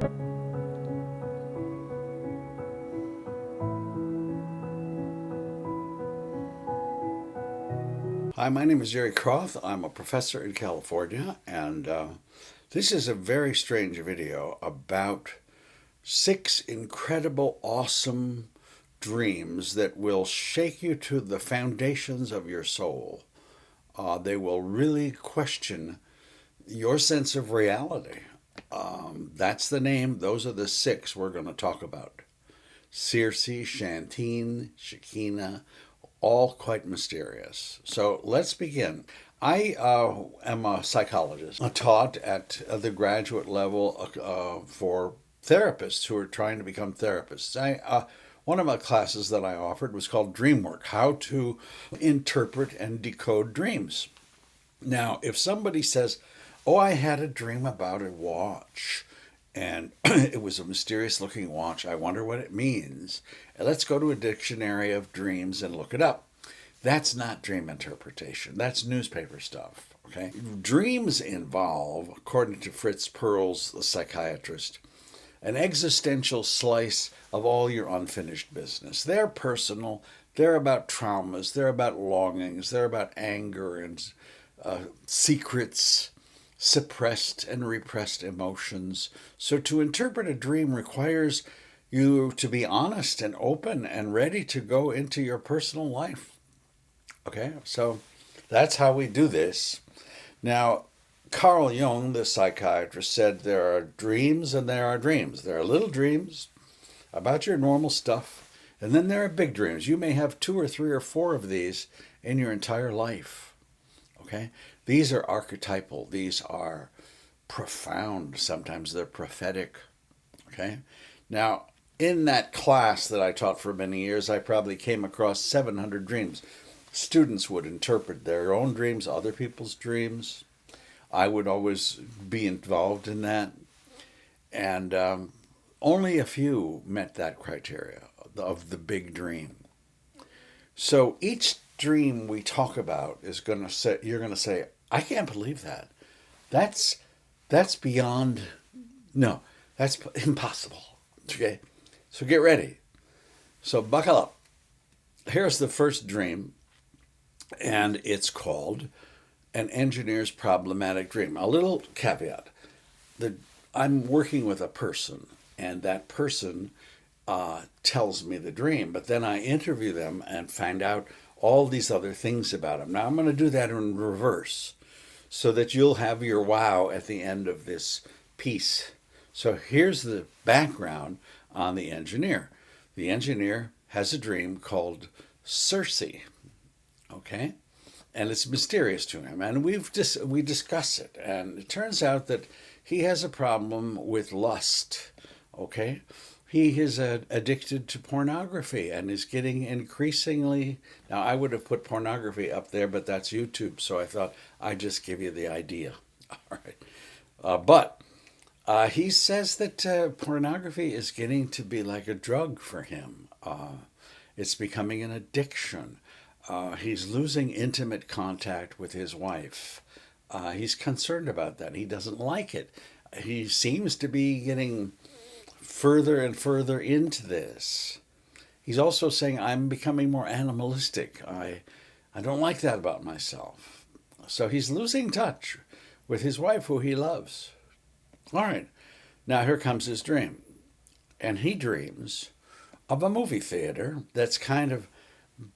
Hi, my name is Jerry Kroth. I'm a professor in California, and this is a very strange video about 6 incredible, awesome dreams that will shake you to the foundations of your soul. They will really question your sense of reality. That's the name. Those are the 6 we're going to talk about. Circe, Shantine, Shekinah, all quite mysterious. So let's begin. I am a psychologist. I taught at the graduate level for therapists who are trying to become therapists. One of my classes that I offered was called Dream Work, how to interpret and decode dreams. Now, if somebody says, oh, I had a dream about a watch, and it was a mysterious looking watch. I wonder what it means. And let's go to a dictionary of dreams and look it up. That's not dream interpretation. That's newspaper stuff. Okay? Dreams involve, according to Fritz Perls, the psychiatrist, an existential slice of all your unfinished business. They're personal. They're about traumas. They're about longings. They're about anger and secrets, suppressed and repressed emotions. So to interpret a dream requires you to be honest and open and ready to go into your personal life. Okay, so that's how we do this. Now, Carl Jung, the psychiatrist, said there are dreams and there are dreams. There are little dreams about your normal stuff, and then there are big dreams. You may have 2 or 3 or 4 of these in your entire life. Okay? These are archetypal. These are profound. Sometimes they're prophetic. Okay? Now, in that class that I taught for many years, I probably came across 700 dreams. Students would interpret their own dreams, other people's dreams. I would always be involved in that. And only a few met that criteria of the big dream. So each dream we talk about is going to say, you're going to say, I can't believe that. That's beyond, no, that's impossible. Okay, so get ready. So buckle up. Here's the first dream, and it's called An Engineer's Problematic Dream. A little caveat. I'm working with a person, and that person tells me the dream, but then I interview them and find out all these other things about them. Now I'm going to do that in reverse so that you'll have your wow at the end of this piece. So here's the background on the engineer. The engineer has a dream called Circe, okay? And it's mysterious to him, and we discuss it, and it turns out that he has a problem with lust, okay? He is addicted to pornography and is getting increasingly... Now, I would have put pornography up there, but that's YouTube, so I thought I'd just give you the idea. All right. But he says that pornography is getting to be like a drug for him. It's becoming an addiction. He's losing intimate contact with his wife. He's concerned about that. He doesn't like it. He seems to be getting further and further into this. He's also saying, I'm becoming more animalistic. I don't like that about myself. So he's losing touch with his wife, who he loves. All right, now here comes his dream. And he dreams of a movie theater that's kind of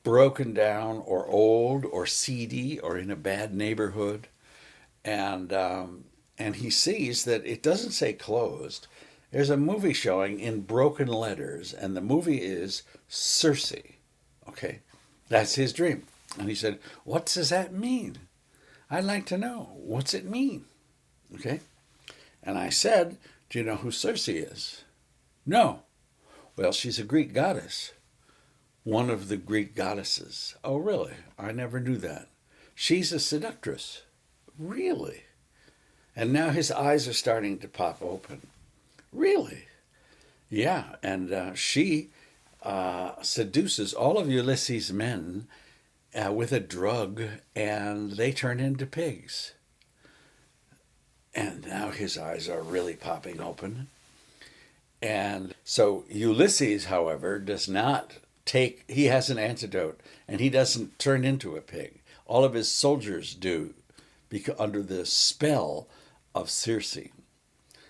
broken down or old or seedy or in a bad neighborhood. And he sees that it doesn't say closed. There's a movie showing in broken letters, and the movie is Circe. Okay, that's his dream. And he said, what does that mean? I'd like to know. What's it mean? Okay. And I said, do you know who Circe is? No. Well, she's a Greek goddess. One of the Greek goddesses. Oh, really? I never knew that. She's a seductress. Really? And now his eyes are starting to pop open. Really? Yeah, and she seduces all of Ulysses' men with a drug, and they turn into pigs. And now his eyes are really popping open. And so Ulysses, however, does not he has an antidote, and he doesn't turn into a pig. All of his soldiers do, because under the spell of Circe.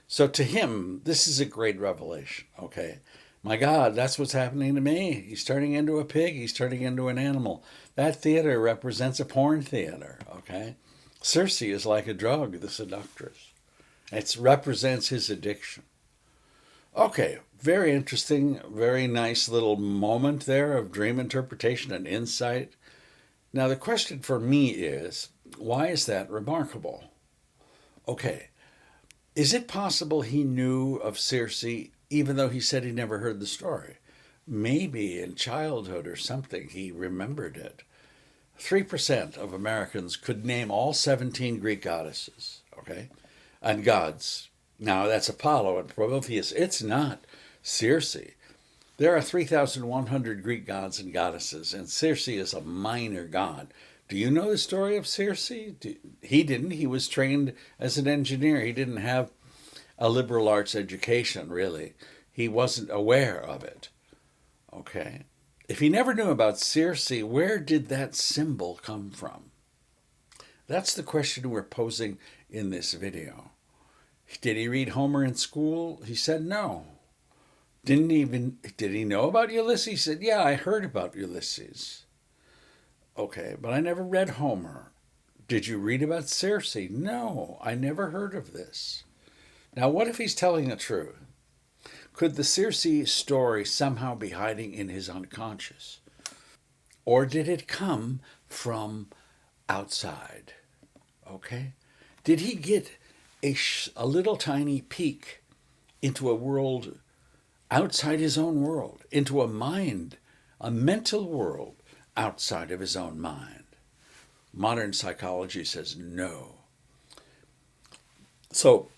So to him, this is a great revelation, okay? My God, that's what's happening to me. He's turning into a pig. He's turning into an animal. That theater represents a porn theater, okay? Circe is like a drug, the seductress. It represents his addiction. Okay, very interesting, very nice little moment there of dream interpretation and insight. Now, the question for me is, why is that remarkable? Okay, is it possible he knew of Circe even though he said he never heard the story? Maybe in childhood or something he remembered it. 3% of Americans could name all 17 Greek goddesses, okay, and gods. Now, that's Apollo and Prometheus. It's not Circe. There are 3,100 Greek gods and goddesses, and Circe is a minor god. Do you know the story of Circe? He didn't. He was trained as an engineer. He didn't have a liberal arts education, really. He wasn't aware of it. Okay. If he never knew about Circe, where did that symbol come from? That's the question we're posing in this video. Did he read Homer in school? He said no. Did he know about Ulysses? He said, yeah, I heard about Ulysses. Okay, but I never read Homer. Did you read about Circe? No, I never heard of this. Now, what if he's telling the truth? Could the Circe story somehow be hiding in his unconscious? Or did it come from outside? Okay? Did he get a little tiny peek into a world outside his own world, into a mind, a mental world outside of his own mind? Modern psychology says no. So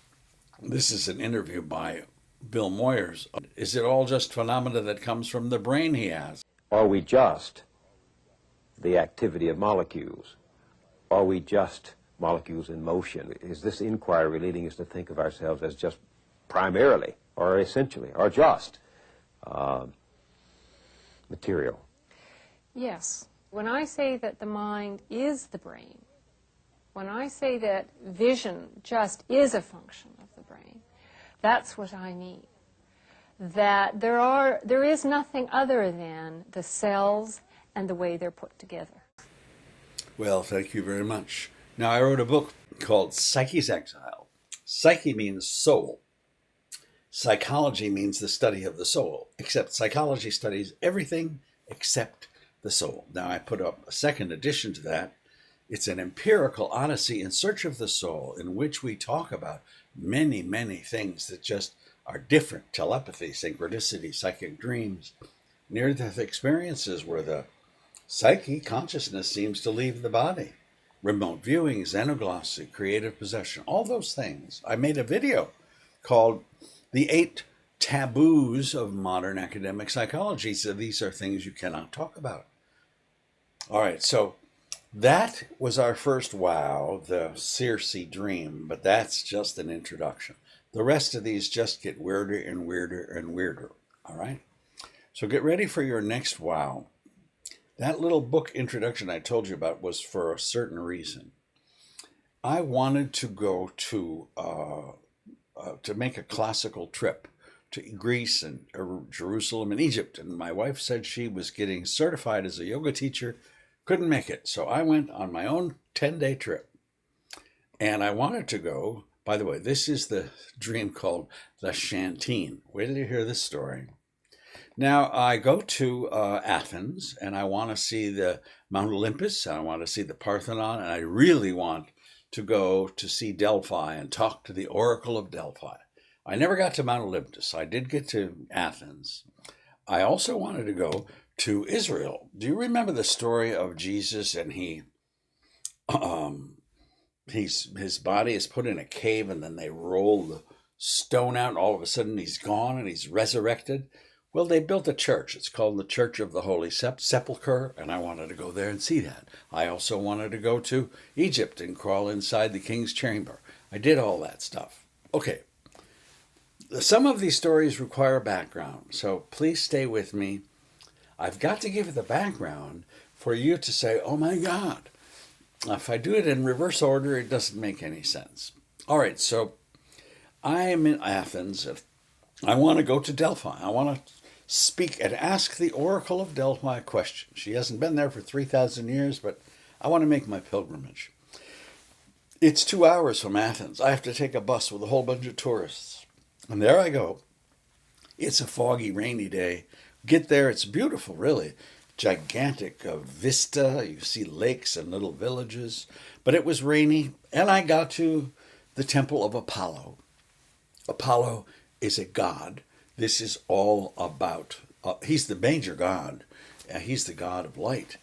this is an interview by Bill Moyers. Is it all just phenomena that comes from the brain, he asks? Are we just the activity of molecules? Are we just molecules in motion? Is this inquiry leading us to think of ourselves as just primarily or essentially or just material? Yes. When I say that the mind is the brain, when I say that vision just is a function of the brain, that's what I mean. That there is nothing other than the cells and the way they're put together. Well, thank you very much. Now, I wrote a book called Psyche's Exile. Psyche means soul. Psychology means the study of the soul, except psychology studies everything except the soul. Now, I put up a second edition to that. It's an empirical odyssey in search of the soul, in which we talk about many, many things that just are different. Telepathy, synchronicity, psychic dreams, near-death experiences where the psyche, consciousness, seems to leave the body. Remote viewing, xenoglossy, creative possession, all those things. I made a video called The 8 Taboos of Modern Academic Psychology. So these are things you cannot talk about. All right, so that was our first wow, the Circe dream, but that's just an introduction. The rest of these just get weirder and weirder and weirder, all right? So get ready for your next wow. That little book introduction I told you about was for a certain reason. I wanted to go to make a classical trip to Greece and Jerusalem and Egypt, and my wife said she was getting certified as a yoga teacher, couldn't make it. So I went on my own 10-day trip, and I wanted to go. By the way, this is the dream called the Chantine. Wait till you hear this story. Now, I go to Athens, and I want to see the Mount Olympus, and I want to see the Parthenon, and I really want to go to see Delphi and talk to the Oracle of Delphi. I never got to Mount Olympus. I did get to Athens. I also wanted to go to Israel. Do you remember the story of Jesus, and his body is put in a cave, and then they roll the stone out, and all of a sudden he's gone, and he's resurrected? Well, they built a church. It's called the Church of the Holy Sepulchre, and I wanted to go there and see that. I also wanted to go to Egypt and crawl inside the king's chamber. I did all that stuff. Okay, Some of these stories require background, so please stay with me. I've got to give the background for you to say, oh my God. If I do it in reverse order, it doesn't make any sense. All right, so I am in Athens. I want to go to Delphi. I want to speak and ask the Oracle of Delphi a question. She hasn't been there for 3,000 years, but I want to make my pilgrimage. It's 2 hours from Athens. I have to take a bus with a whole bunch of tourists. And there I go. It's a foggy, rainy day. Get there, it's beautiful, really. Gigantic vista. You see lakes and little villages. But it was rainy, and I got to the temple of Apollo. Apollo is a god. This is all about, he's the major god. He's the god of light.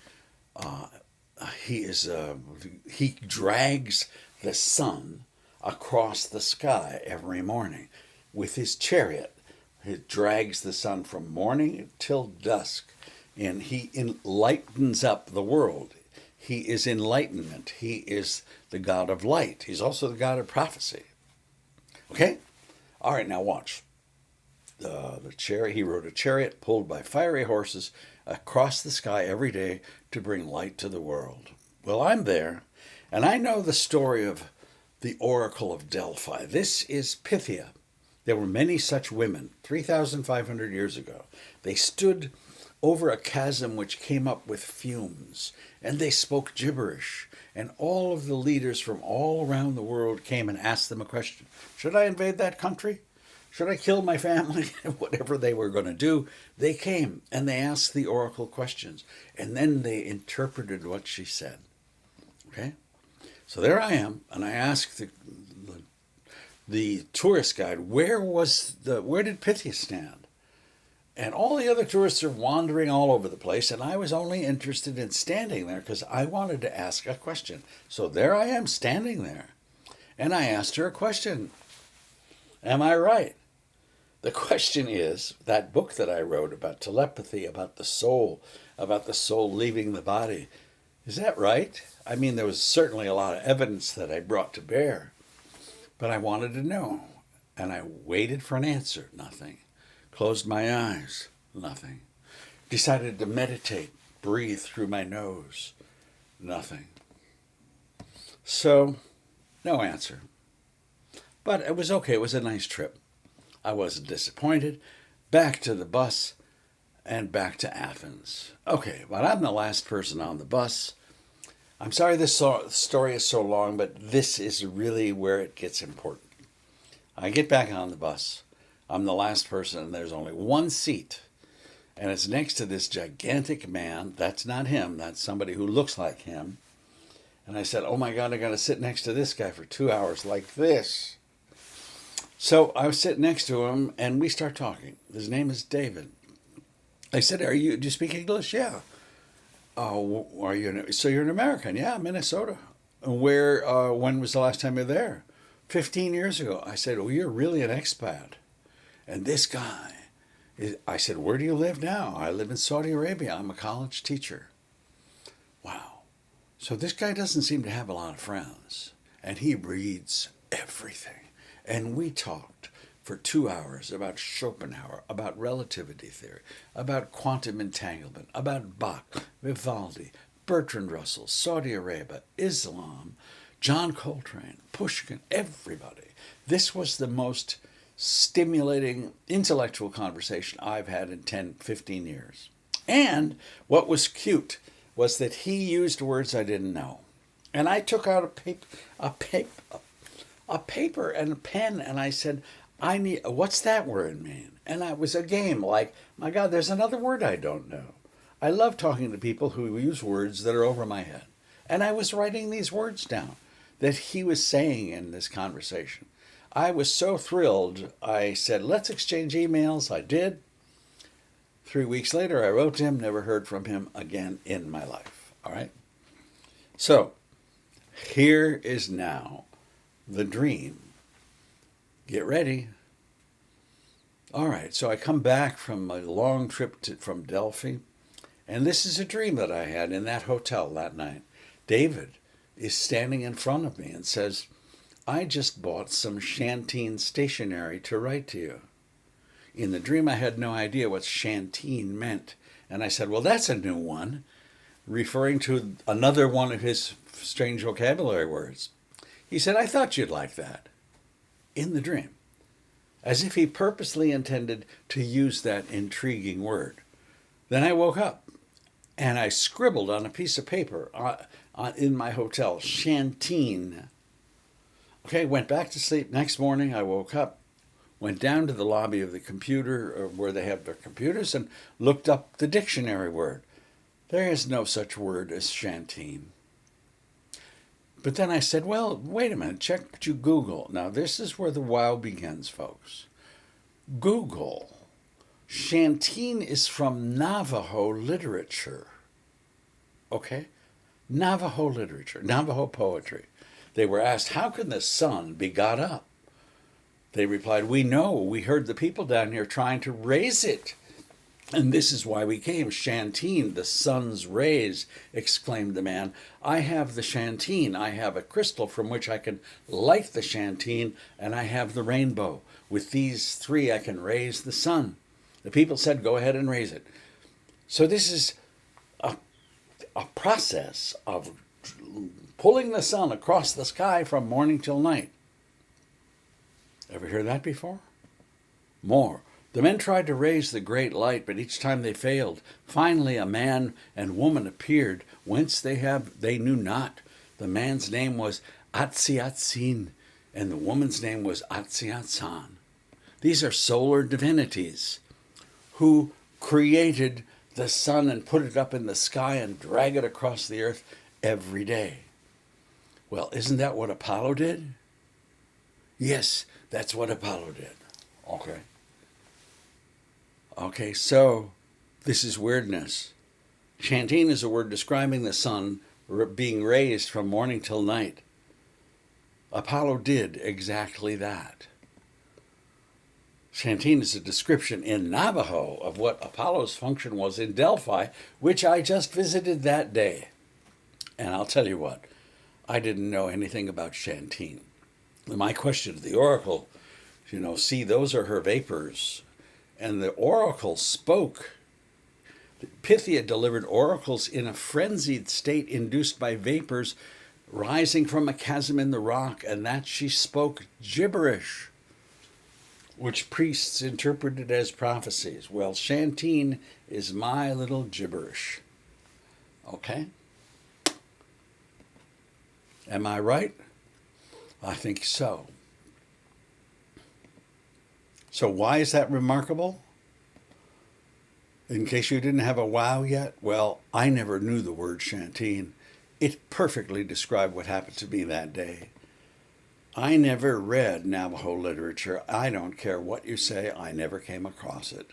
He drags the sun across the sky every morning with his chariot. It drags the sun from morning till dusk, and he enlightens up the world. He is enlightenment. He is the god of light. He's also the god of prophecy. Okay? All right, now watch. The chariot, he rode a chariot pulled by fiery horses across the sky every day to bring light to the world. Well, I'm there, and I know the story of the Oracle of Delphi. This is Pythia. There were many such women 3,500 years ago. They stood over a chasm which came up with fumes, and they spoke gibberish. And all of the leaders from all around the world came and asked them a question. Should I invade that country? Should I kill my family? Whatever they were going to do, they came and they asked the oracle questions. And then they interpreted what she said. Okay? So there I am, and I asked the tourist guide, where did Pythia stand? And all the other tourists are wandering all over the place, and I was only interested in standing there because I wanted to ask a question. So there I am standing there, and I asked her a question. Am I right? The question is, that book that I wrote about telepathy, about the soul leaving the body, is that right? I mean, there was certainly a lot of evidence that I brought to bear, but I wanted to know, and I waited for an answer. Nothing. Closed my eyes. Nothing. Decided to meditate, breathe through my nose. Nothing. So, no answer. But it was okay. It was a nice trip. I wasn't disappointed. Back to the bus and back to Athens. Okay, but I'm the last person on the bus. I'm sorry this story is so long, but this is really where it gets important. I get back on the bus. I'm the last person, and there's only one seat. And it's next to this gigantic man. That's not him. That's somebody who looks like him. And I said, oh my God, I got to sit next to this guy for 2 hours like this. So I was sitting next to him, and we start talking. His name is David. I said, do you speak English? Yeah. Oh, so you're an American? Yeah, Minnesota. And when was the last time you were there? 15 years ago. I said, oh, you're really an expat. And this guy, I said, where do you live now? I live in Saudi Arabia. I'm a college teacher. Wow. So this guy doesn't seem to have a lot of friends. And he reads everything. And we talked for 2 hours about Schopenhauer, about relativity theory, about quantum entanglement, about Bach, Vivaldi, Bertrand Russell, Saudi Arabia, Islam, John Coltrane, Pushkin, everybody. This was the most stimulating intellectual conversation I've had in 10, 15 years. And what was cute was that he used words I didn't know. And I took out a paper and a pen, and I said, what's that word mean? And it was a game like, my God, there's another word I don't know. I love talking to people who use words that are over my head. And I was writing these words down that he was saying in this conversation. I was so thrilled, I said, let's exchange emails. I did. 3 weeks later, I wrote to him, never heard from him again in my life. All right? So, here is now the dream. Get ready. All right, so I come back from a long trip from Delphi, and this is a dream that I had in that hotel that night. David is standing in front of me and says, I just bought some Shantine stationery to write to you. In the dream, I had no idea what Shantine meant. And I said, well, that's a new one, referring to another one of his strange vocabulary words. He said, I thought you'd like that. In the dream. As if he purposely intended to use that intriguing word. Then I woke up and I scribbled on a piece of paper in my hotel, Shantine. Okay, went back to sleep. Next morning I woke up, went down to the lobby of the computer where they have their computers and looked up the dictionary word. There is no such word as Shantine. But then I said, well, wait a minute, check what you Google. Now, this is where the wow begins, folks. Google. Shantine is from Navajo literature. Okay? Navajo literature, Navajo poetry. They were asked, how can the sun be got up? They replied, we know. We heard the people down here trying to raise it. And this is why we came. Shantine, the sun's rays, exclaimed the man. I have the Shantine. I have a crystal from which I can light the Shantine, and I have the rainbow. With these three, I can raise the sun. The people said, go ahead and raise it. So this is a process of pulling the sun across the sky from morning till night. Ever hear that before? More. The men tried to raise the great light, but each time they failed. Finally, a man and woman appeared, whence they knew not. The man's name was Atsiatsin, and the woman's name was Atsiatsan. These are solar divinities who created the sun and put it up in the sky and drag it across the earth every day. Well, isn't that what Apollo did? Yes, that's what Apollo did. Okay, so this is weirdness. Shantine is a word describing the sun being raised from morning till night. Apollo did exactly that. Shantine is a description in Navajo of what Apollo's function was in Delphi, which I just visited that day. And I'll tell you what, I didn't know anything about Shantine. My question to the oracle, see, those are her vapors. And the oracle spoke. Pythia delivered oracles in a frenzied state induced by vapors rising from a chasm in the rock, and that she spoke gibberish, which priests interpreted as prophecies. Well, Shantine is my little gibberish. Okay? Am I right? I think so. So why is that remarkable? In case you didn't have a wow yet, well, I never knew the word Shantine. It perfectly described what happened to me that day. I never read Navajo literature. I don't care what you say, I never came across it.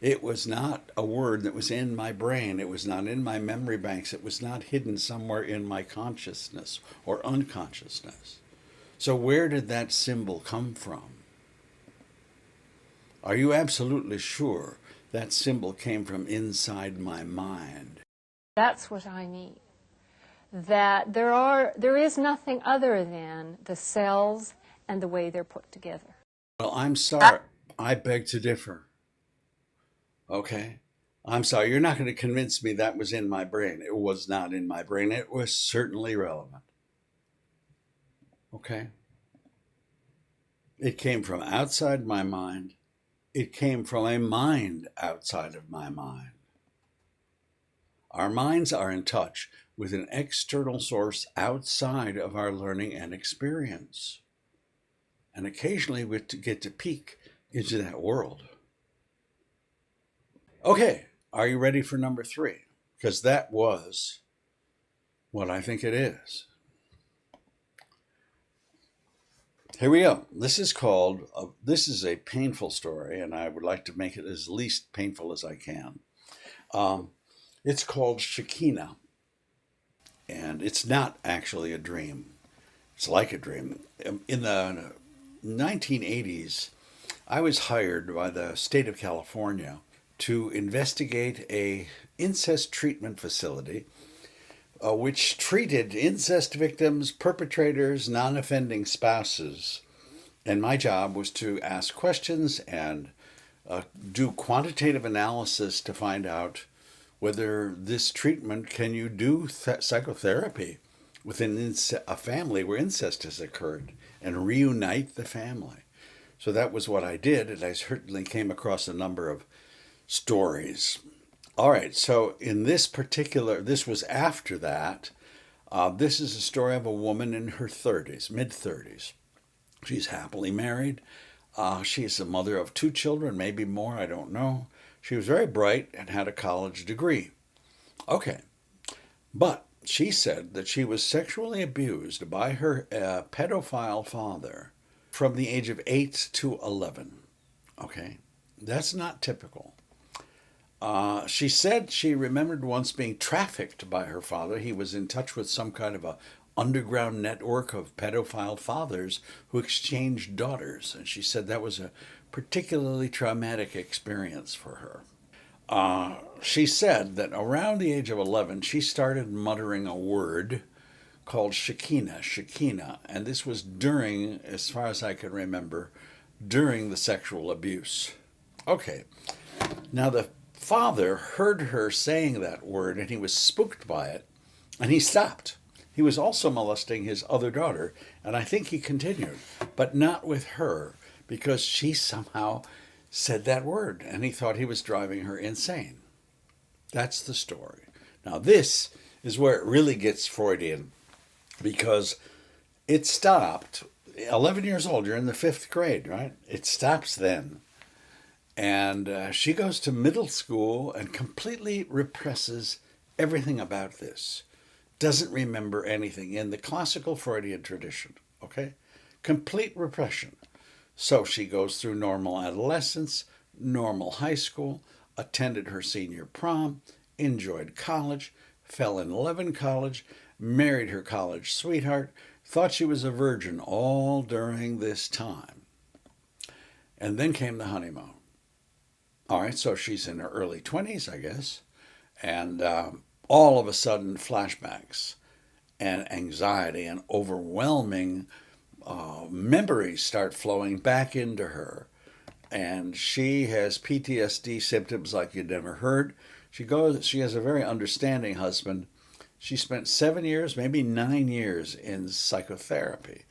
It was not a word that was in my brain. It was not in my memory banks. It was not hidden somewhere in my consciousness or unconsciousness. So where did that symbol come from? Are you absolutely sure that symbol came from inside my mind? That's what I mean. That there is nothing other than the cells and the way they're put together. Well, I'm sorry. I beg to differ. Okay? I'm sorry. You're not going to convince me that was in my brain. It was not in my brain. It was certainly relevant. Okay? It came from outside my mind. It came from a mind outside of my mind. Our minds are in touch with an external source outside of our learning and experience. And occasionally we get to peek into that world. Okay, are you ready for number 3? Because that was what I think it is. Here we go. This is a painful story, and I would like to make it as least painful as I can. It's called Shekinah, and it's not actually a dream. It's like a dream. In the 1980s, I was hired by the state of California to investigate a incest treatment facility which treated incest victims, perpetrators, non-offending spouses. And my job was to ask questions and do quantitative analysis to find out whether this treatment, can you do psychotherapy within a family where incest has occurred and reunite the family. So that was what I did, and I certainly came across a number of stories. All right, so in this particular, this was after that. This is a story of a woman in her 30s, mid-30s. She's happily married. She's the mother of 2 children, maybe more, I don't know. She was very bright and had a college degree. Okay, but she said that she was sexually abused by her pedophile father from the age of 8 to 11. Okay, that's not typical. She said she remembered once being trafficked by her father. He was in touch with some kind of a underground network of pedophile fathers who exchanged daughters. And she said that was a particularly traumatic experience for her. She said that around the age of 11, she started muttering a word called Shekinah, and this was during, as far as I can remember, during the sexual abuse. Okay, now the father heard her saying that word, and he was spooked by it, and he stopped. He was also molesting his other daughter, and I think he continued, but not with her, because she somehow said that word, and he thought he was driving her insane. That's the story. Now this is where it really gets Freudian, because it stopped. 11 years old, you're in the 5th grade, right? It stops then. And she goes to middle school and completely represses everything about this. Doesn't remember anything in the classical Freudian tradition, okay? Complete repression. So she goes through normal adolescence, normal high school, attended her senior prom, enjoyed college, fell in love in college, married her college sweetheart, thought she was a virgin all during this time. And then came the honeymoon. All right, so she's in her early 20s, I guess, and all of a sudden flashbacks and anxiety and overwhelming memories start flowing back into her. And she has PTSD symptoms like you'd never heard. She has a very understanding husband. She spent 7 years, maybe 9 years in psychotherapy.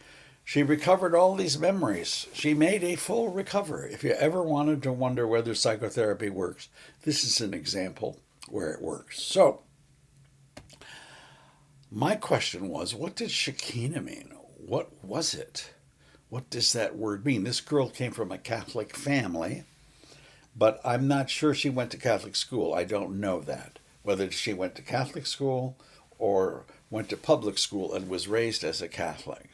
She recovered all these memories. She made a full recovery. If you ever wanted to wonder whether psychotherapy works, this is an example where it works. So, my question was, what did Shekinah mean? What was it? What does that word mean? This girl came from a Catholic family, but I'm not sure she went to Catholic school. I don't know that. Whether she went to Catholic school or went to public school and was raised as a Catholic.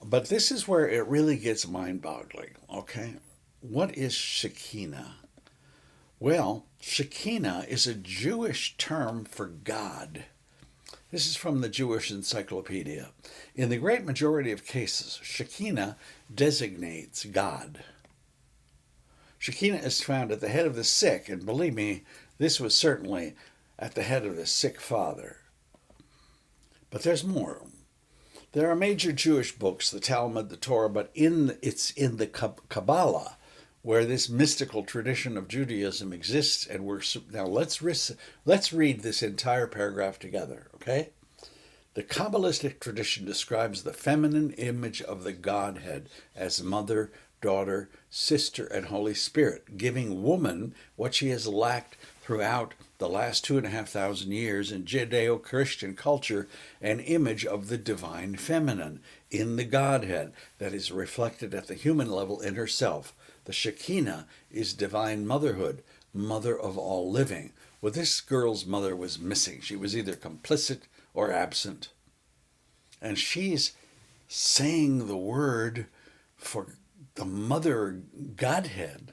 But this is where it really gets mind-boggling, okay? What is Shekinah? Well, Shekinah is a Jewish term for God. This is from the Jewish Encyclopedia. In the great majority of cases, Shekinah designates God. Shekinah is found at the head of the sick, and believe me, this was certainly at the head of the sick father. But there's more. There are major Jewish books, the Talmud, the Torah, but it's in the Kabbalah, where this mystical tradition of Judaism exists, and now let's read this entire paragraph together, okay? The Kabbalistic tradition describes the feminine image of the Godhead as mother, daughter, sister, and Holy Spirit, giving woman what she has lacked throughout the last 2,500 years in Judeo-Christian culture, an image of the divine feminine in the Godhead that is reflected at the human level in herself. The Shekinah is divine motherhood, mother of all living. Well, this girl's mother was missing. She was either complicit or absent. And she's saying the word for the mother Godhead.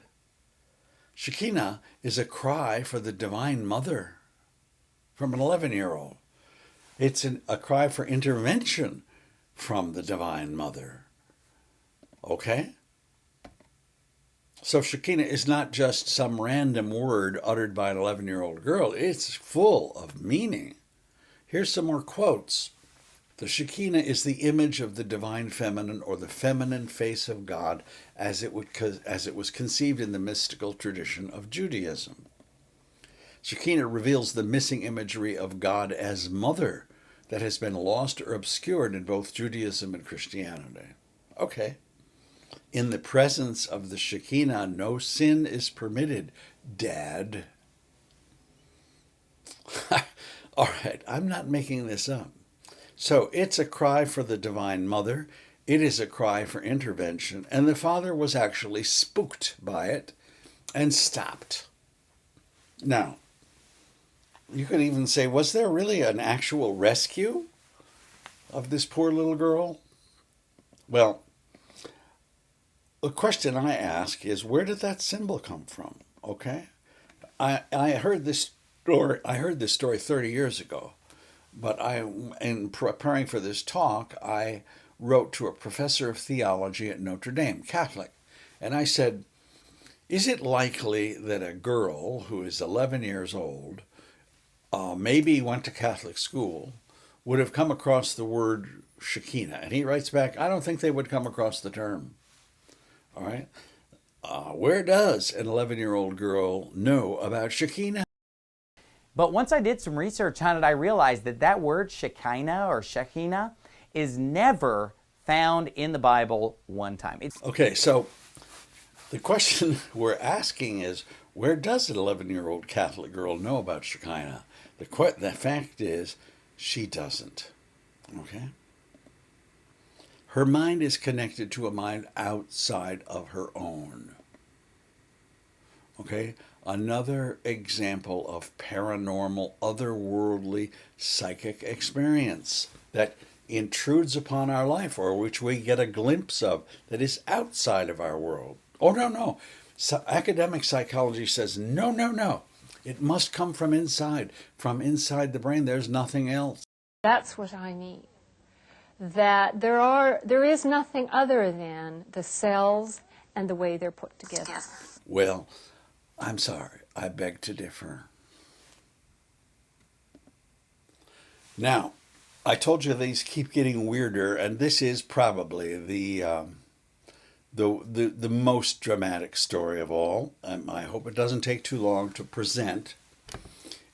Shekinah is a cry for the divine mother from an 11-year-old. It's a cry for intervention from the divine mother. Okay? So Shekinah is not just some random word uttered by an 11-year-old girl. It's full of meaning. Here's some more quotes. The Shekinah is the image of the divine feminine, or the feminine face of God, as it was conceived in the mystical tradition of Judaism. Shekinah reveals the missing imagery of God as mother that has been lost or obscured in both Judaism and Christianity. Okay. In the presence of the Shekinah, no sin is permitted, Dad. All right, I'm not making this up. So it's a cry for the Divine Mother. It is a cry for intervention. And the Father was actually spooked by it and stopped. Now, you could even say, was there really an actual rescue of this poor little girl? Well, the question I ask is, where did that symbol come from? Okay? I heard this story 30 years ago, but in preparing for this talk, I wrote to a professor of theology at Notre Dame, Catholic, and I said, is it likely that a girl who is 11 years old, maybe went to Catholic school, would have come across the word Shekinah? And he writes back, I don't think they would come across the term. All right? Where does an 11-year-old girl know about Shekinah? But once I did some research on it, I realized that that word Shekinah or Shekinah is never found in the Bible one time. Okay, so the question we're asking is, where does an 11-year-old Catholic girl know about Shekinah? The fact is, she doesn't. Okay? Her mind is connected to a mind outside of her own. Okay? Another example of paranormal, otherworldly psychic experience that intrudes upon our life, or which we get a glimpse of, that is outside of our world. Oh, no. So academic psychology says, no. It must come from inside. From inside the brain, there's nothing else. That's what I mean. That there is nothing other than the cells and the way they're put together. Well, I'm sorry. I beg to differ. Now, I told you these keep getting weirder, and this is probably the most dramatic story of all. I hope it doesn't take too long to present.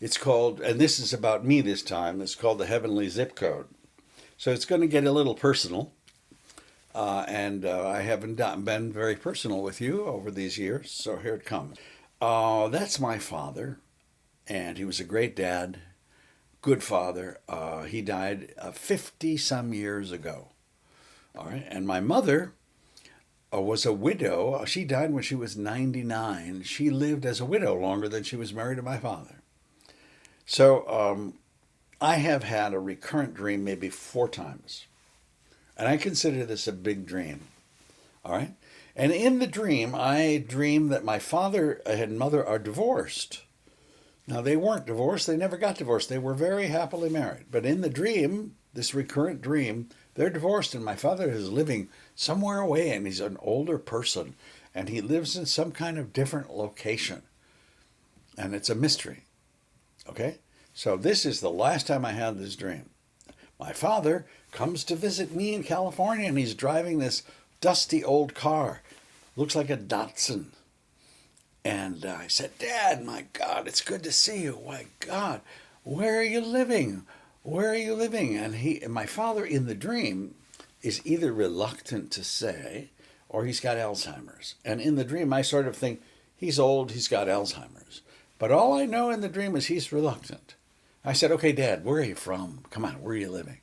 It's called, and this is about me this time, it's called the Heavenly Zip Code. So it's going to get a little personal, and I haven't been very personal with you over these years, so here it comes. That's my father, and he was a great dad, good father. He died 50-some years ago. All right, and my mother was a widow. She died when she was 99. She lived as a widow longer than she was married to my father. So I have had a recurrent dream maybe 4 times. And I consider this a big dream. All right? And in the dream, I dreamed that my father and mother are divorced. Now, they weren't divorced. They never got divorced. They were very happily married. But in the dream, this recurrent dream, they're divorced, and my father is living somewhere away, and he's an older person, and he lives in some kind of different location. And it's a mystery. Okay? So this is the last time I had this dream. My father comes to visit me in California, and he's driving this dusty old car. Looks like a Datsun. And I said, Dad, my God, it's good to see you. My God, where are you living? Where are you living? And my father in the dream is either reluctant to say, or he's got Alzheimer's. And in the dream, I sort of think, he's old, he's got Alzheimer's. But all I know in the dream is he's reluctant. I said, okay, Dad, where are you from? Come on, where are you living?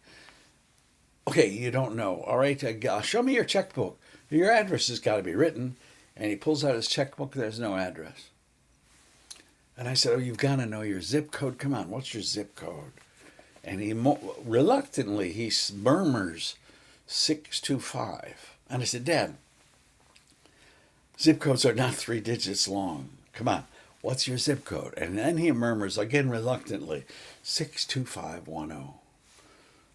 Okay, you don't know. All right, show me your checkbook. Your address has got to be written. And he pulls out his checkbook. There's no address. And I said, oh, you've got to know your zip code. Come on, what's your zip code? And he reluctantly, he murmurs 625. And I said, Dad, zip codes are not 3 digits long. Come on, what's your zip code? And then he murmurs, again reluctantly, 62510.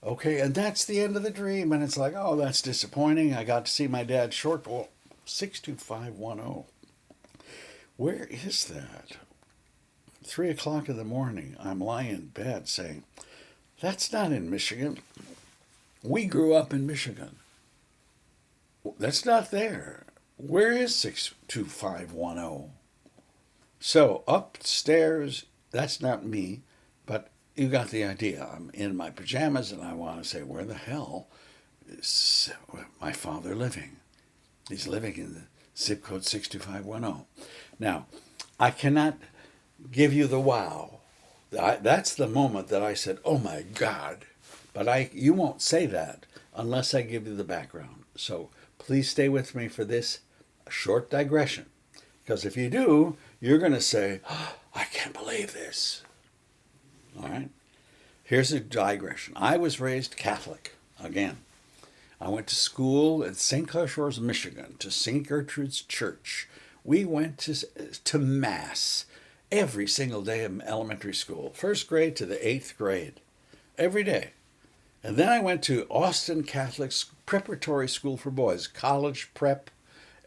Okay, and that's the end of the dream. And it's like, oh, that's disappointing. I got to see my dad short. Well, 62510. Where is that? 3 o'clock in the morning, I'm lying in bed saying, That's not in Michigan. We grew up in Michigan. That's not there. Where is 62510? So upstairs, that's not me, but you got the idea. I'm in my pajamas and I want to say, where the hell is my father living? He's living in the zip code 62510. Now, I cannot give you the wow. That's the moment that I said, oh my God. But you won't say that unless I give you the background. So please stay with me for this short digression. Because if you do, you're going to say, oh, I can't believe this. All right? Here's a digression. I was raised Catholic, again. I went to school at St. Clair Shores, Michigan, to St. Gertrude's Church. We went to Mass every single day of elementary school, first grade to the 8th grade, every day. And then I went to Austin Catholic Preparatory School for Boys, college prep.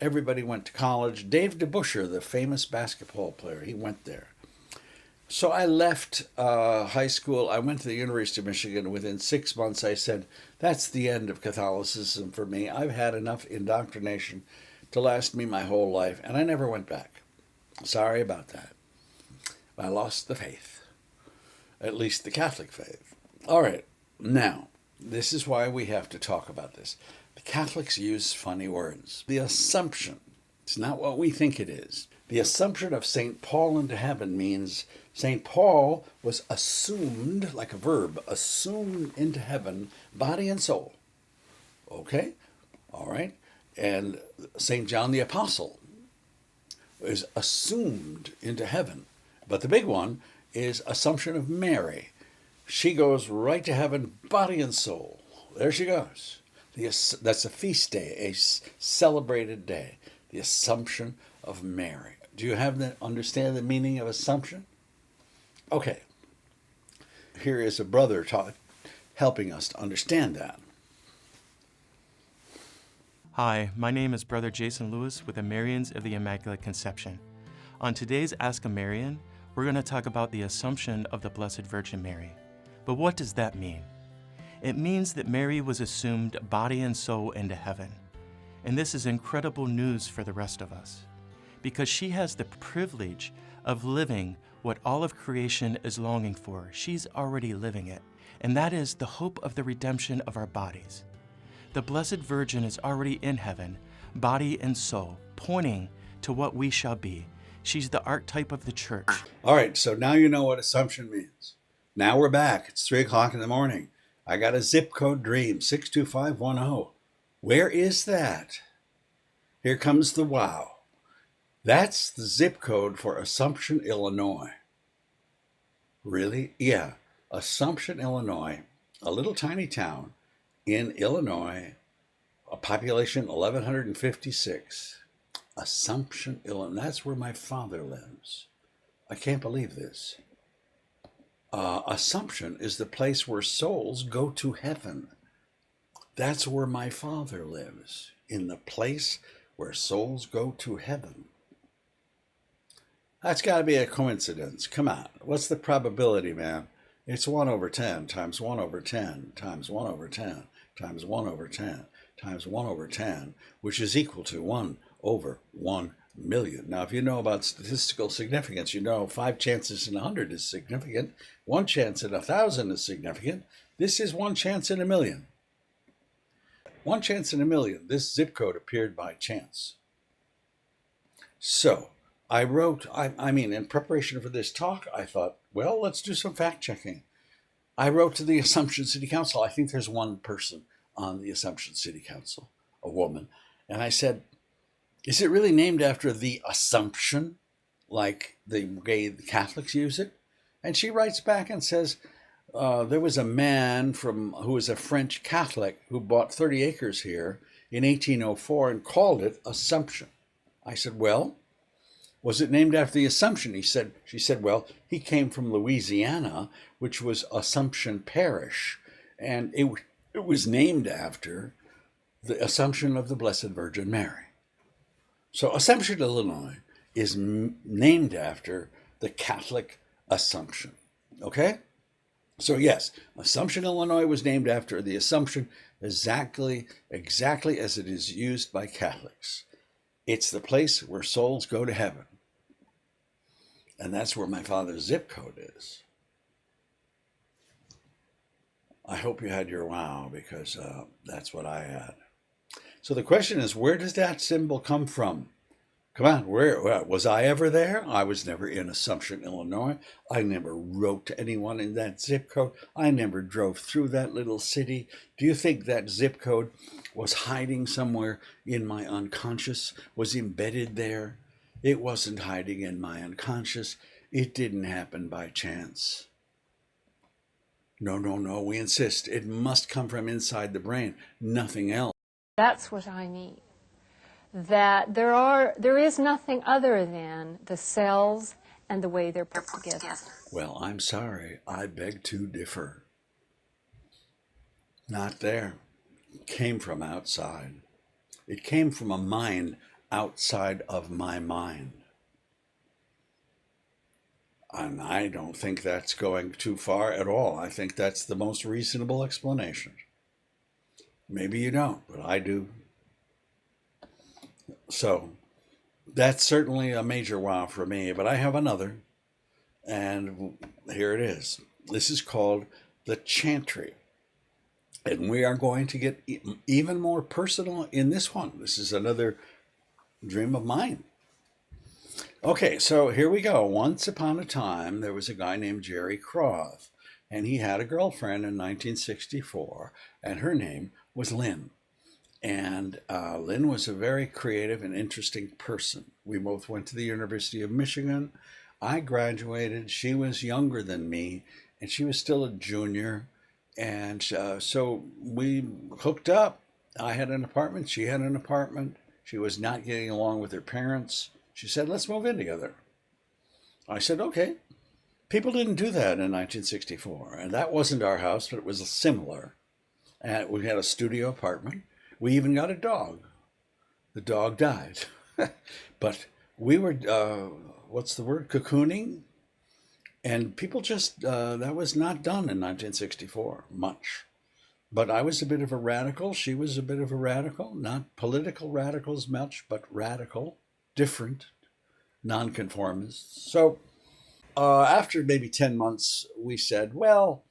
Everybody went to college. Dave DeBuscher, the famous basketball player, he went there. So I left high school. I went to the University of Michigan. Within 6 months, I said, that's the end of Catholicism for me. I've had enough indoctrination to last me my whole life, and I never went back. Sorry about that. I lost the faith, at least the Catholic faith. All right, now, this is why we have to talk about this. The Catholics use funny words. The assumption, it's not what we think it is. The assumption of St. Paul into heaven means St. Paul was assumed, like a verb, assumed into heaven, body and soul. Okay? All right? And St. John the Apostle is assumed into heaven. But the big one is Assumption of Mary. She goes right to heaven, body and soul. There she goes. That's a feast day, a celebrated day. The Assumption of Mary. Do you understand the meaning of assumption? Okay. Here is a brother helping us to understand that. Hi, my name is Brother Jason Lewis with the Marians of the Immaculate Conception. On today's Ask a Marian, we're going to talk about the Assumption of the Blessed Virgin Mary. But what does that mean? It means that Mary was assumed body and soul into heaven. And this is incredible news for the rest of us, because she has the privilege of living what all of creation is longing for. She's already living it, and that is the hope of the redemption of our bodies. The Blessed Virgin is already in heaven, body and soul, pointing to what we shall be. She's the archetype of the church. All right, so now you know what assumption means. Now we're back. It's 3 o'clock in the morning. I got a zip code dream, 62510. Where is that? Here comes the wow. That's the zip code for Assumption, Illinois. Really? Yeah. Assumption, Illinois, a little tiny town in Illinois, a population 1,156. Assumption, Illinois. That's where my father lives. I can't believe this. Assumption is the place where souls go to heaven. That's where my father lives, in the place where souls go to heaven. That's got to be a coincidence. Come on. What's the probability, man? It's 1 over 10 times 1 over 10 times 1 over 10 times 1 over 10 times 1 over 10, which is equal to 1 over 1 million. Now, if you know about statistical significance, you know 5 chances in 100 is significant. 1 chance in 1,000 is significant. This is 1 chance in a million. 1 chance in a million. This zip code appeared by chance. So I wrote, in preparation for this talk, I thought, well, let's do some fact checking. I wrote to the Assumption City Council. I think there's one person on the Assumption City Council, a woman. And I said, is it really named after the Assumption, like the way the Catholics use it? And she writes back and says, there was a man who was a French Catholic who bought 30 acres here in 1804 and called it Assumption. I said, well, was it named after the Assumption? She said, well, he came from Louisiana, which was Assumption Parish, and it was named after the Assumption of the Blessed Virgin Mary. So Assumption, Illinois is named after the Catholic Assumption. Okay? So yes, Assumption, Illinois was named after the Assumption exactly as it is used by Catholics. It's the place where souls go to heaven. And that's where my father's zip code is. I hope you had your wow, because that's what I had. So the question is, where does that symbol come from? Come on, where was I ever there? I was never in Assumption, Illinois. I never wrote to anyone in that zip code. I never drove through that little city. Do you think that zip code was hiding somewhere in my unconscious, was embedded there? It wasn't hiding in my unconscious. It didn't happen by chance. No, we insist. It must come from inside the brain, nothing else. That's what I need. That there is nothing other than the cells and the way they're put together. Well, I'm sorry. I beg to differ. Not there. It came from outside. It came from a mind outside of my mind. And I don't think that's going too far at all. I think that's the most reasonable explanation. Maybe you don't, but I do. So that's certainly a major wow for me, but I have another, and here it is. This is called the chantry, and we are going to get even more personal in this one. This is another dream of mine. Okay, so here we go. Once upon a time, there was a guy named Jerry Kroth, and he had a girlfriend in 1964, and her name was Lynn. And Lynn was a very creative and interesting person. We both went to the University of Michigan. I graduated. She was younger than me, and she was still a junior. And so we hooked up. I had an apartment. She had an apartment. She was not getting along with her parents. She said, let's move in together. I said, okay. People didn't do that in 1964. And that wasn't our house, but it was similar. And we had a studio apartment. We even got a dog. The dog died. But we were, what's the word, cocooning? And people just, that was not done in 1964, much. But I was a bit of a radical. She was a bit of a radical. Not political radicals much, but radical, different, nonconformists. So after maybe 10 months, we said, well,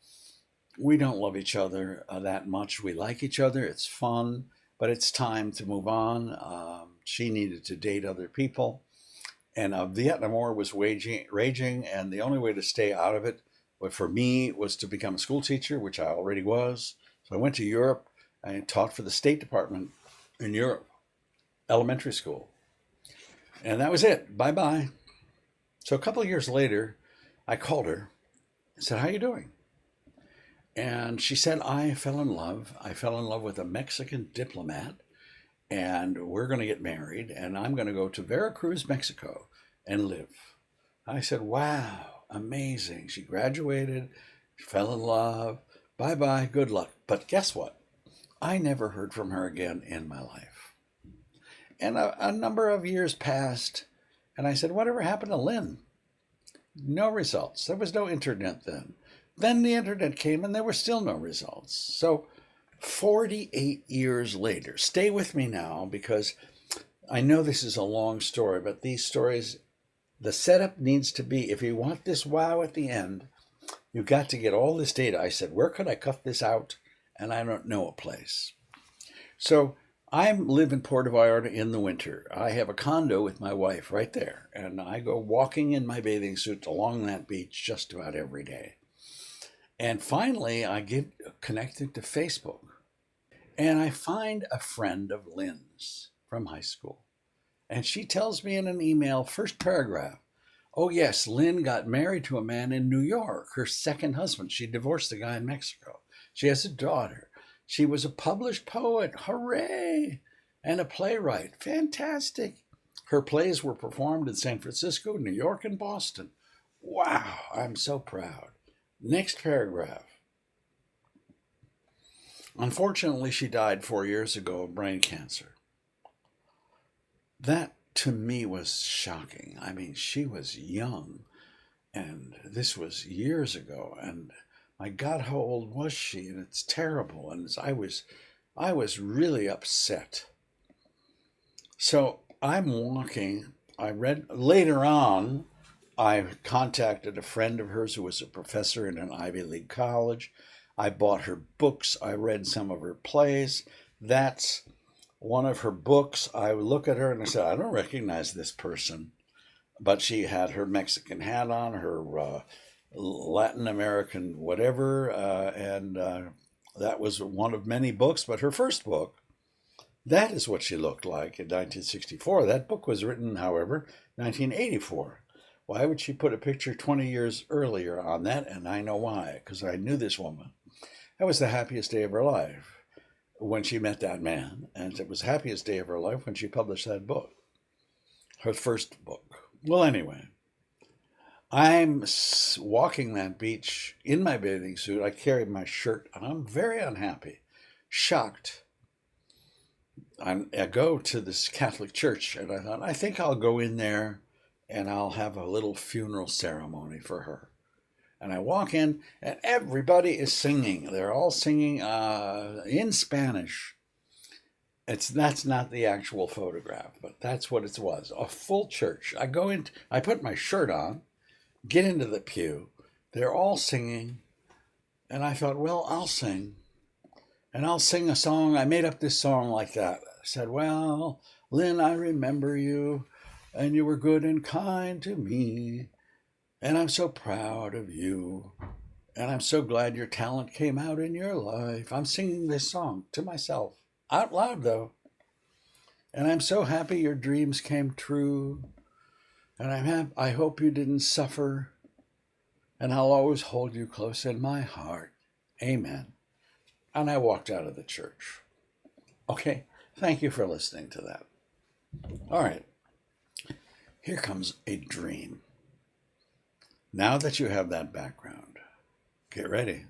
we don't love each other that much. We like each other. It's fun, but it's time to move on. She needed to date other people. And Vietnam War was raging, and the only way to stay out of it, for me, was to become a school teacher, which I already was. So I went to Europe and taught for the State Department in Europe, elementary school. And that was it. Bye-bye. So a couple of years later, I called her and said, how are you doing? And she said, I fell in love. I fell in love with a Mexican diplomat, and we're going to get married, and I'm going to go to Veracruz, Mexico, and live. I said, wow, amazing. She graduated, she fell in love. Bye-bye, good luck. But guess what? I never heard from her again in my life. And a number of years passed, and I said, whatever happened to Lynn? No results. There was no internet then. Then the internet came, and there were still no results. So 48 years later, stay with me now, because I know this is a long story, but these stories, the setup needs to be, if you want this wow at the end, you've got to get all this data. I said, where could I cut this out? And I don't know a place. So I live in Puerto Vallarta in the winter. I have a condo with my wife right there, and I go walking in my bathing suit along that beach just about every day. And finally, I get connected to Facebook, and I find a friend of Lynn's from high school. And she tells me in an email, first paragraph, oh yes, Lynn got married to a man in New York, her second husband. She divorced the guy in Mexico. She has a daughter. She was a published poet, hooray, and a playwright, fantastic. Her plays were performed in San Francisco, New York, and Boston. Wow, I'm so proud. Next paragraph. Unfortunately, she died 4 years ago of brain cancer. That, to me, was shocking. I mean, she was young, and this was years ago, and my God, how old was she? And it's terrible. And I was really upset. So I'm walking. I read later on, I contacted a friend of hers who was a professor in an Ivy League college. I bought her books. I read some of her plays. That's one of her books. I would look at her and I said, I don't recognize this person. But she had her Mexican hat on, her Latin American whatever, and that was one of many books. But her first book, that is what she looked like in 1964. That book was written, however, 1984. Why would she put a picture 20 years earlier on that? And I know why, because I knew this woman. That was the happiest day of her life when she met that man. And it was the happiest day of her life when she published that book, her first book. Well, anyway, I'm walking that beach in my bathing suit. I carry my shirt, and I'm very unhappy, shocked. I go to this Catholic church, and I thought, I think I'll go in there and I'll have a little funeral ceremony for her. And I walk in, and everybody is singing. They're all singing in Spanish. That's not the actual photograph, but that's what it was. A full church. I go in, I put my shirt on, get into the pew. They're all singing. And I thought, well, I'll sing. And I'll sing a song. I made up this song like that. I said, well, Lynn, I remember you, and you were good and kind to me. And I'm so proud of you. And I'm so glad your talent came out in your life. I'm singing this song to myself. Out loud, though. And I'm so happy your dreams came true. And I hope you didn't suffer. And I'll always hold you close in my heart. Amen. And I walked out of the church. Okay, thank you for listening to that. All right. Here comes a dream. Now that you have that background, get ready.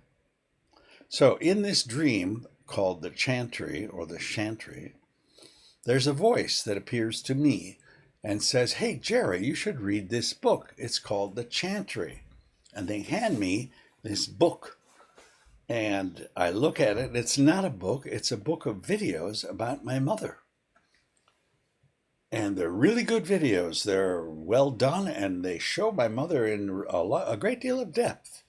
So in this dream, called the chantry or the chantry, there's a voice that appears to me and says, hey, Jerry, you should read this book. It's called the chantry. And they hand me this book. And I look at it. It's not a book. It's a book of videos about my mother. And they're really good videos. They're well done, and they show my mother in a great deal of depth.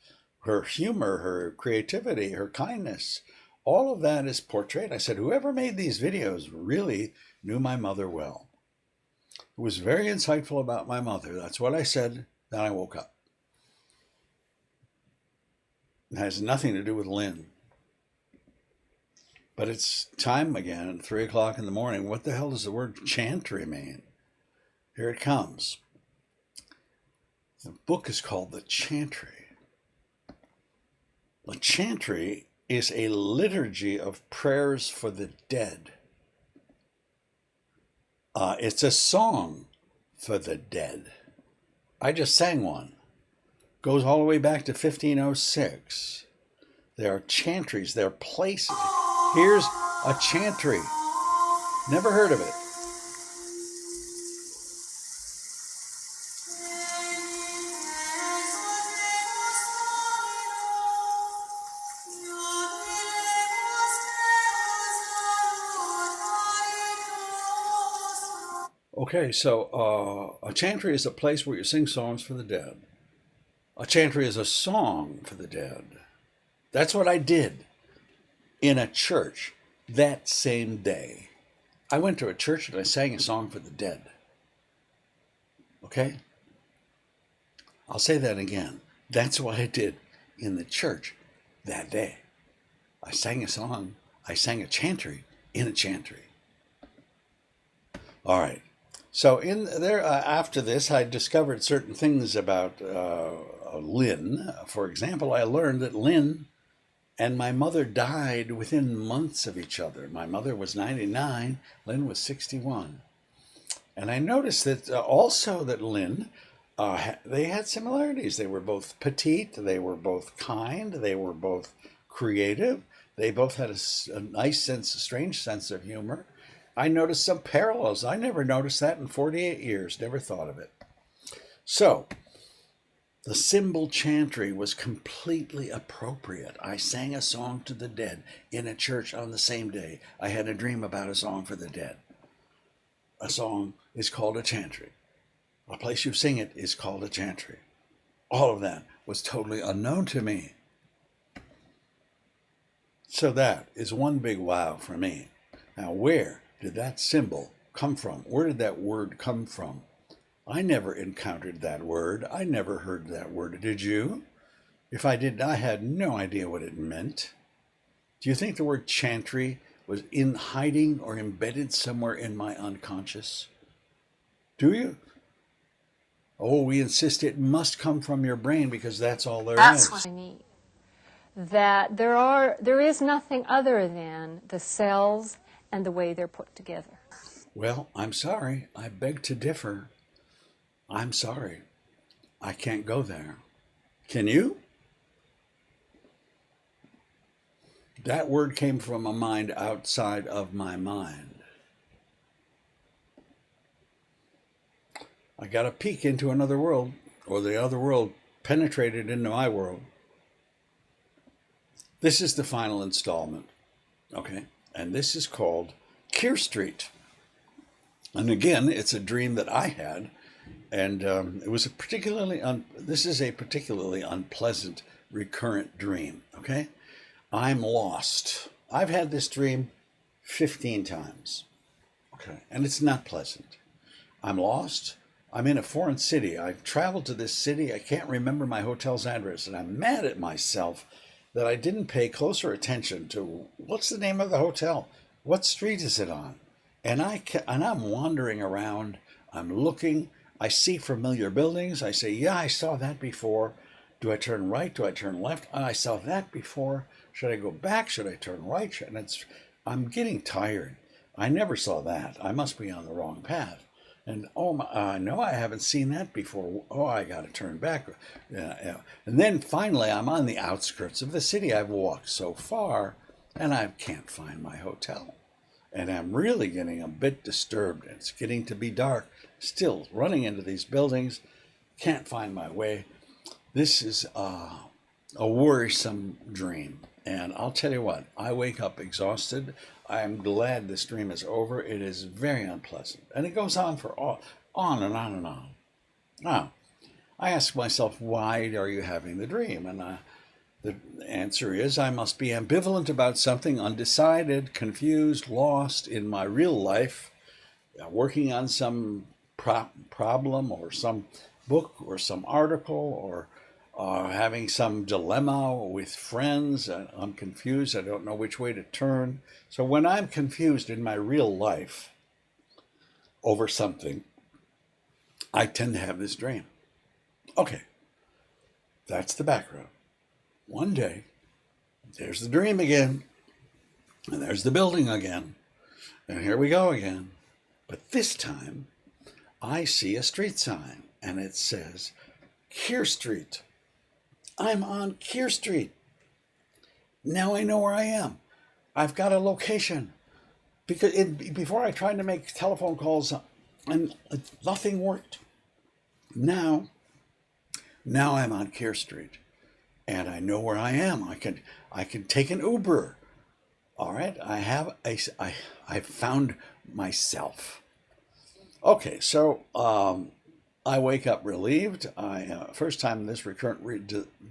Her humor, her creativity, her kindness. All of that is portrayed. I said, whoever made these videos really knew my mother well. It was very insightful about my mother. That's what I said. Then I woke up. It has nothing to do with Lynn. But it's time again, 3 o'clock in the morning. What the hell does the word chantry mean? Here it comes. The book is called The Chantry. The Chantry is a liturgy of prayers for the dead. It's a song for the dead. I just sang one. Goes all the way back to 1506. There are chantries, there are places. Here's a chantry. Never heard of it. Okay, so a chantry is a place where you sing songs for the dead. A chantry is a song for the dead. That's what I did in a church that same day. I went to a church and I sang a song for the dead. Okay? I'll say that again. That's what I did in the church that day. I sang a song. I sang a chantry in a chantry. All right. So in there, after this, I discovered certain things about Lynn. For example, I learned that Lynn and my mother died within months of each other. My mother was 99, Lynn was 61. And I noticed that also that Lynn, they had similarities. They were both petite, they were both kind, they were both creative. They both had a nice sense, a strange sense of humor. I noticed some parallels. I never noticed that in 48 years, never thought of it. So, The symbol chantry was completely appropriate. I sang a song to the dead in a church on the same day. I had a dream about a song for the dead. A song is called a chantry. A place you sing it is called a chantry. All of that was totally unknown to me. So that is one big wow for me. Now, where did that symbol come from? Where did that word come from? I never encountered that word. I never heard that word. Did you? If I did, I had no idea what it meant. Do you think the word chantry was in hiding or embedded somewhere in my unconscious? Do you? Oh, we insist it must come from your brain because that's all there is. That's what I need. That there is nothing other than the cells and the way they're put together. Well, I'm sorry. I beg to differ. I'm sorry. I can't go there. Can you? That word came from a mind outside of my mind. I got a peek into another world, or the other world penetrated into my world. This is the final installment, okay? And this is called Keir Street. And again, it's a dream that I had, and it was this is a particularly unpleasant, recurrent dream, okay? I'm lost. I've had this dream 15 times, okay? And it's not pleasant. I'm lost. I'm in a foreign city. I've traveled to this city. I can't remember my hotel's address, and I'm mad at myself that I didn't pay closer attention to what's the name of the hotel? What street is it on? And I'm wandering around. I'm looking. I see familiar buildings. I say, yeah, I saw that before. Do I turn right? Do I turn left? I saw that before. Should I go back? Should I turn right? I'm getting tired. I never saw that. I must be on the wrong path. And I know I haven't seen that before. Oh, I got to turn back. Yeah. And then finally, I'm on the outskirts of the city. I've walked so far, and I can't find my hotel. And I'm really getting a bit disturbed. It's getting to be dark. Still running into these buildings. Can't find my way. This is a worrisome dream. And I'll tell you what, I wake up exhausted. I'm glad this dream is over. It is very unpleasant. And it goes on on and on and on. Now, I ask myself, why are you having the dream? And the answer is, I must be ambivalent about something, undecided, confused, lost in my real life, working on some problem or some book or some article or having some dilemma with friends. I'm confused. I don't know which way to turn. So when I'm confused in my real life over something, I tend to have this dream. Okay, that's the background. One day, there's the dream again, and there's the building again, and here we go again. But this time, I see a street sign, and it says, Keir Street. I'm on Keir Street. Now I know where I am. I've got a location. Because before I tried to make telephone calls and nothing worked. Now I'm on Keir Street. And I know where I am. I can take an Uber. All right, I found myself. Okay, so I wake up relieved. First time this recurrent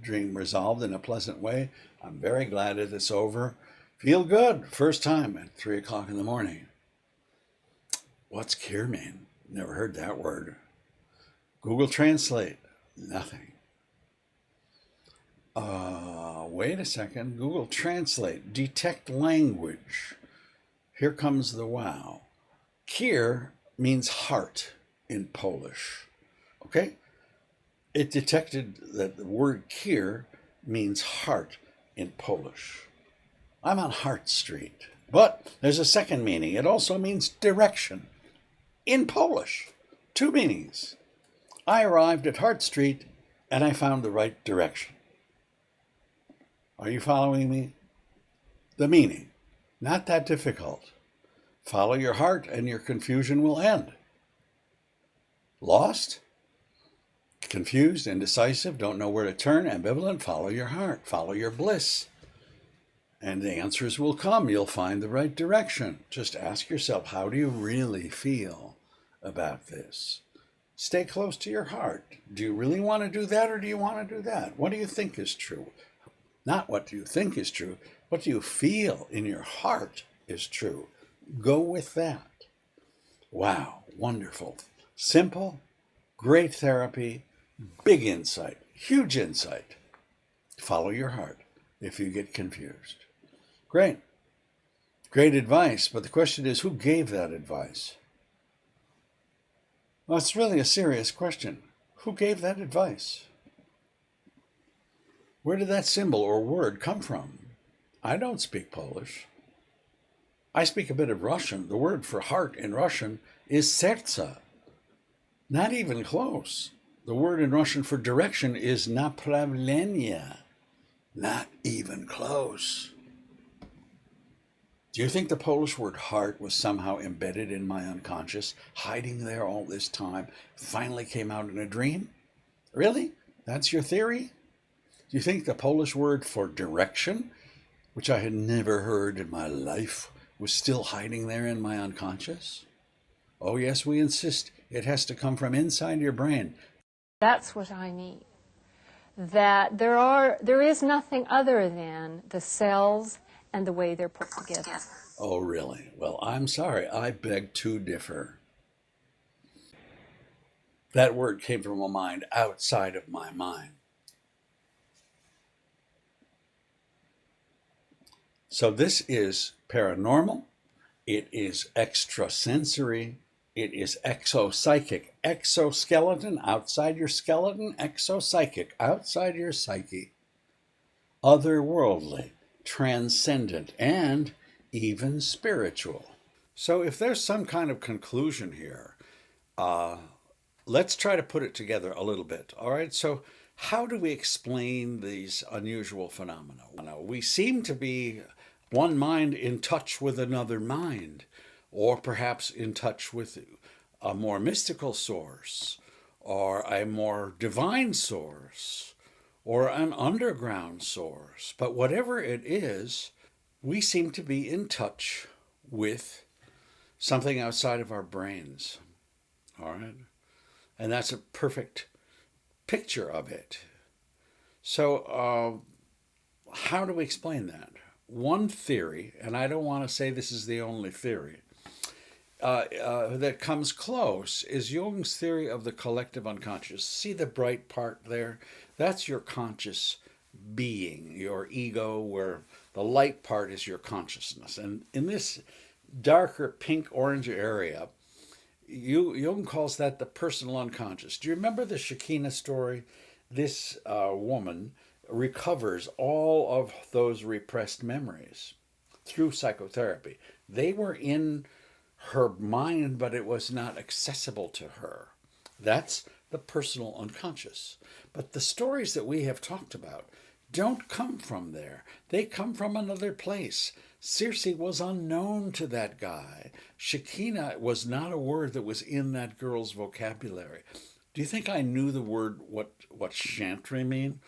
dream resolved in a pleasant way. I'm very glad that it's over. Feel good. First time at 3 o'clock in the morning. What's Keir mean? Never heard that word. Google Translate. Nothing. Wait a second. Google Translate. Detect language. Here comes the wow. Keir means heart in Polish. Okay? It detected that the word Keir means heart in Polish. I'm on Hart Street. But there's a second meaning. It also means direction in Polish. Two meanings. I arrived at Hart Street and I found the right direction. Are you following me? The meaning. Not that difficult. Follow your heart and your confusion will end. Lost? Confused, indecisive, don't know where to turn, ambivalent, follow your heart, follow your bliss. And the answers will come. You'll find the right direction. Just ask yourself, how do you really feel about this? Stay close to your heart. Do you really want to do that, or do you want to do that? What do you think is true? Not what do you think is true. What do you feel in your heart is true? Go with that. Wow, wonderful. Simple, great therapy, big insight, huge insight. Follow your heart if you get confused. Great. Great advice, but the question is, who gave that advice? Well, it's really a serious question. Who gave that advice? Where did that symbol or word come from? I don't speak Polish. I speak a bit of Russian. The word for heart in Russian is serce. Not even close. The word in Russian for direction is направление. Not even close. Do you think the Polish word heart was somehow embedded in my unconscious, hiding there all this time, finally came out in a dream? Really? That's your theory? Do you think the Polish word for direction, which I had never heard in my life, was still hiding there in my unconscious? Oh yes, we insist it has to come from inside your brain. That's what I mean. That there is nothing other than the cells and the way they're put together. Oh, really? Well, I'm sorry. I beg to differ. That word came from a mind outside of my mind. So this is paranormal. It is extrasensory. It is exopsychic. Exoskeleton, outside your skeleton. Exopsychic, outside your psyche. Otherworldly, transcendent, and even spiritual. So if there's some kind of conclusion here, let's try to put it together a little bit. All right, so how do we explain these unusual phenomena? We seem to be one mind in touch with another mind, or perhaps in touch with a more mystical source, or a more divine source, or an underground source. But whatever it is, we seem to be in touch with something outside of our brains. All right? And that's a perfect picture of it. So how do we explain that? One theory, and I don't want to say this is the only theory, that comes close is Jung's theory of the collective unconscious. See the bright part there? That's your conscious being, your ego, where the light part is your consciousness. And in this darker pink-orange area, Jung calls that the personal unconscious. Do you remember the Shekinah story? This woman recovers all of those repressed memories through psychotherapy. They were in her mind, but it was not accessible to her. That's the personal unconscious. But the stories that we have talked about don't come from there. They come from another place. Circe was unknown to that guy. Shekinah was not a word that was in that girl's vocabulary. Do you think I knew the word, what chantry mean?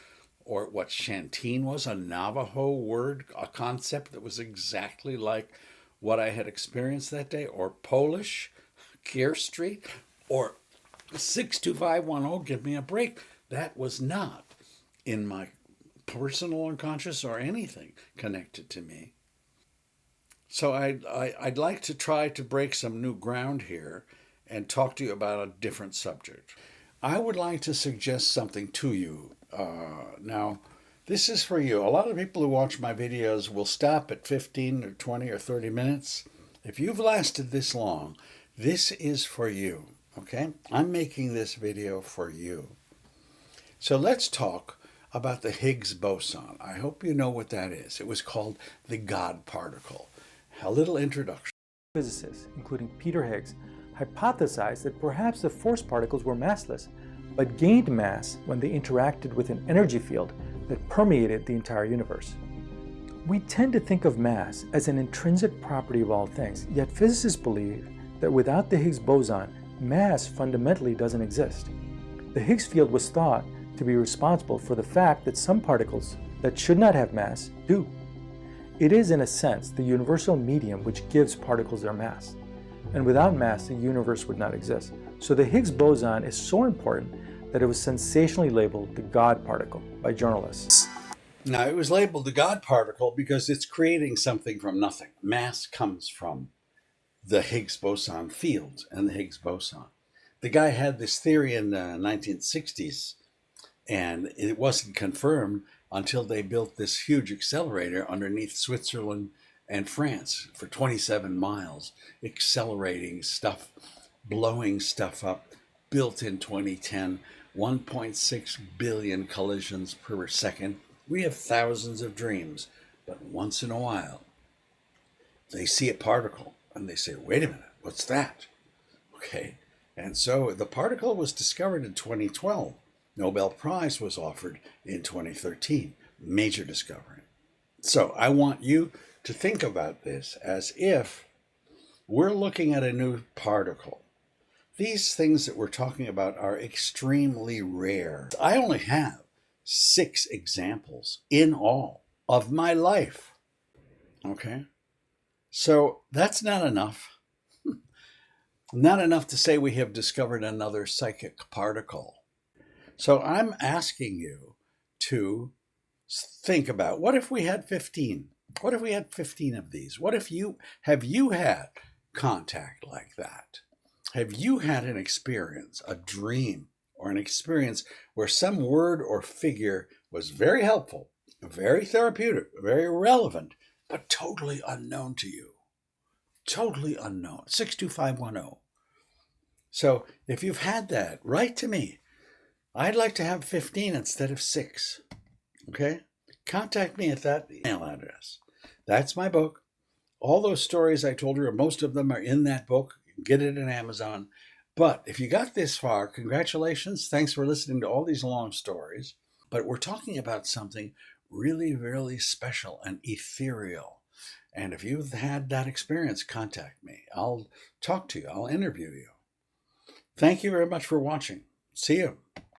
Or what chantine was, a Navajo word, a concept that was exactly like what I had experienced that day? Or Polish, Keir Street? Or 62510, give me a break. That was not in my personal unconscious or anything connected to me. So I'd like to try to break some new ground here and talk to you about a different subject. I would like to suggest something to you. Now, this is for you. A lot of people who watch my videos will stop at 15 or 20 or 30 minutes. If you've lasted this long, this is for you, okay? I'm making this video for you. So let's talk about the Higgs boson. I hope you know what that is. It was called the God particle. A little introduction. Physicists, including Peter Higgs, hypothesized that perhaps the force particles were massless, but gained mass when they interacted with an energy field that permeated the entire universe. We tend to think of mass as an intrinsic property of all things, yet physicists believe that without the Higgs boson, mass fundamentally doesn't exist. The Higgs field was thought to be responsible for the fact that some particles that should not have mass do. It is, in a sense, the universal medium which gives particles their mass. And without mass, the universe would not exist. So the Higgs boson is so important that it was sensationally labeled the God particle by journalists. Now, it was labeled the God particle because it's creating something from nothing. Mass comes from the Higgs boson field and the Higgs boson. The guy had this theory in the 1960s, and it wasn't confirmed until they built this huge accelerator underneath Switzerland and France for 27 miles, accelerating stuff, blowing stuff up, built in 2010, 1.6 billion collisions per second. We have thousands of dreams, but once in a while, they see a particle and they say, wait a minute, what's that? Okay, and so the particle was discovered in 2012. Nobel Prize was offered in 2013. Major discovery. So I want you to think about this as if we're looking at a new particle. These things that we're talking about are extremely rare. I only have 6 examples in all of my life. Okay? So that's not enough. Not enough to say we have discovered another psychic particle. So I'm asking you to think about, what if we had 15? What if we had 15 of these? What if you had contact like that? Have you had an experience, a dream, or an experience where some word or figure was very helpful, very therapeutic, very relevant, but totally unknown to you? Totally unknown. 62510. So if you've had that, write to me. I'd like to have 15 instead of 6. Okay? Contact me at that email address. That's my book. All those stories I told you, most of them are in that book. You can get it on Amazon. But if you got this far, congratulations. Thanks for listening to all these long stories. But we're talking about something really, really special and ethereal. And if you've had that experience, contact me. I'll talk to you. I'll interview you. Thank you very much for watching. See you.